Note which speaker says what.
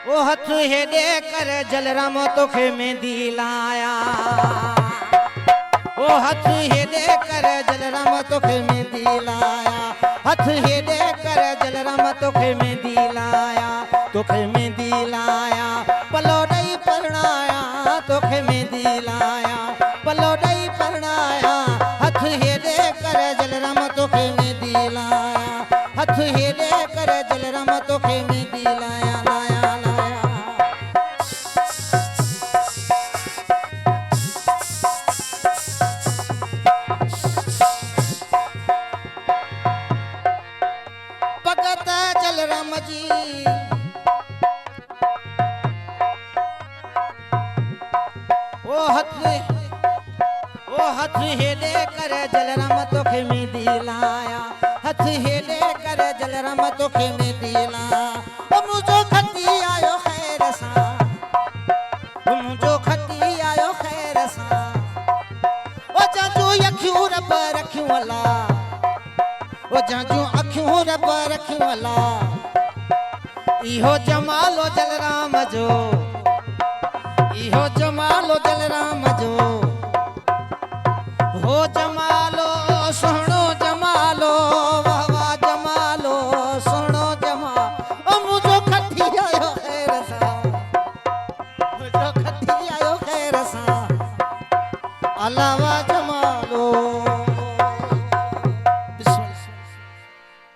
Speaker 1: ओ हथ हेडे कर जलराम तोखे मेहंदी लाया। ओ हथ हेडे कर जलराम तोखे मेहंदी लाया। हथ हेडे कर जलराम तोखे मेहंदी लाया। तोखे मेहंदी लाया पलो डई परणाया। तोखे मेहंदी लाया पलो डई परणाया। हथ हेडे कर जलराम तोखे मेहंदी लाया। हथ हेडे कर जलराम तोखे मेहंदी लाया लाया लाया। भगत जलराम जी ओ हथ हेडे कर जलराम तोखे मेहंदी लाया। हथ हेडे कर जलराम तोखे मेहंदी लाया। ओ मुझो खती आयो खैर सा। ओ मुझो खती आयो खैर सा। ओ जाजू अखियूं रब रखियूं अला। ओ जाजू अखियूं रब रखियूं अला। इहो जमालो जलराम जो। इहो जमालो जलराम जो। हो जमालो सुहिणो जमालो। वाह वाह जमालो सुहिणो जमालो। ओ मुझो खती आयो खैर सा। मुझो खती आयो खैर सा। अलावा